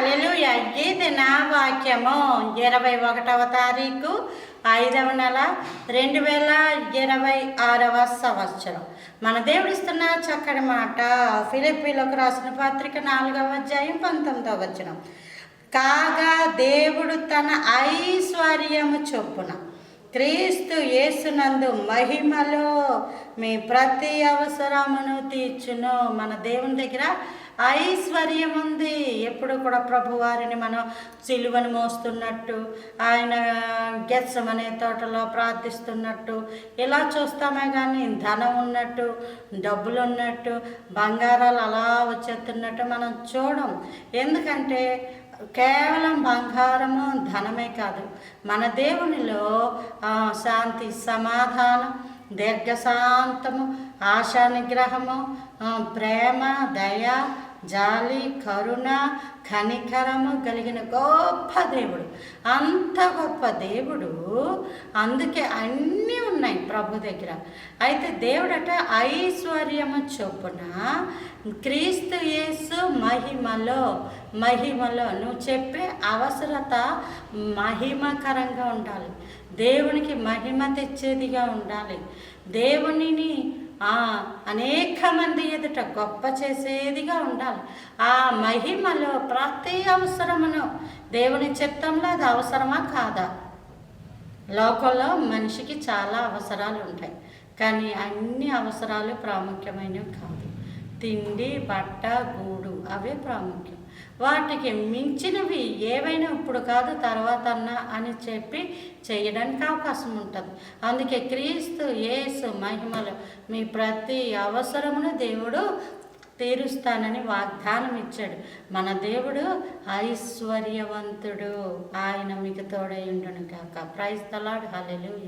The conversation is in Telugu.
హల్లెలూయా. ఇది నా వాక్యము. 21వ తారీఖు 5వ నెల 2026వ సంవత్సరం. మన దేవుడిస్తున్న చక్కటి మాట ఫిలిప్పీలకు రాసిన పత్రిక 4వ అధ్యాయం 19వ వచనం. కాగా దేవుడు తన ఐశ్వర్యము చొప్పున క్రీస్తు యేసునందు మహిమలో మీ ప్రతి అవసరమును తీర్చును. మన దేవుని దగ్గర ఐశ్వర్యం ఉంది. ఎప్పుడు కూడా ప్రభువారిని మనం సిలువను మోస్తున్నట్టు, ఆయన గెత్సెమనే తోటలో ప్రార్థిస్తున్నట్టు ఇలా చూస్తామే కానీ ధనం ఉన్నట్టు, డబ్బులు ఉన్నట్టు, బంగారాలు అలా వచ్చేస్తున్నట్టు మనం చూడం. ఎందుకంటే కేవలం బంగారము ధనమే కాదు, మన దేవునిలో శాంతి, సమాధానం, దీర్ఘశాంతము, ఆశా నిగ్రహము, ప్రేమ, దయ, జాలి, కరుణ, కనికరము కలిగిన గొప్ప దేవుడు. అంత గొప్ప దేవుడు, అందుకే అన్నీ ఉన్నాయి ప్రభు దగ్గర. అయితే దేవుడట ఐశ్వర్యము చొప్పున క్రీస్తు యేసు మహిమలో నువ్వు చెప్పే అవసరత మహిమకరంగా ఉండాలి, దేవునికి మహిమ తెచ్చేదిగా ఉండాలి, దేవునిని అనేక మంది ఎదుట గొప్ప చేసేదిగా ఉండాలి. ఆ మహిమలో ప్రతి అవసరమును దేవుని చిత్తంలో అది అవసరమా కాదా? లోకంలో మనిషికి చాలా అవసరాలు ఉంటాయి, కానీ అన్ని అవసరాలు ప్రాముఖ్యమైనవి కాదు. తిండి, బట్ట, గూడు అవే ప్రాముఖ్యం. వాటికి మించినవి ఏవైనా ఇప్పుడు కాదు తర్వాత అన్నా అని చెప్పి చేయడానికి అవకాశం ఉంటుంది. అందుకే క్రీస్తు యేసు మహిమలో మీ ప్రతి అవసరమును దేవుడు తీరుస్తానని వాగ్దానం ఇచ్చాడు. మన దేవుడు ఐశ్వర్యవంతుడు. ఆయన మీకు తోడై ఉండును గాక. Praise the lord. హల్లెలూయా.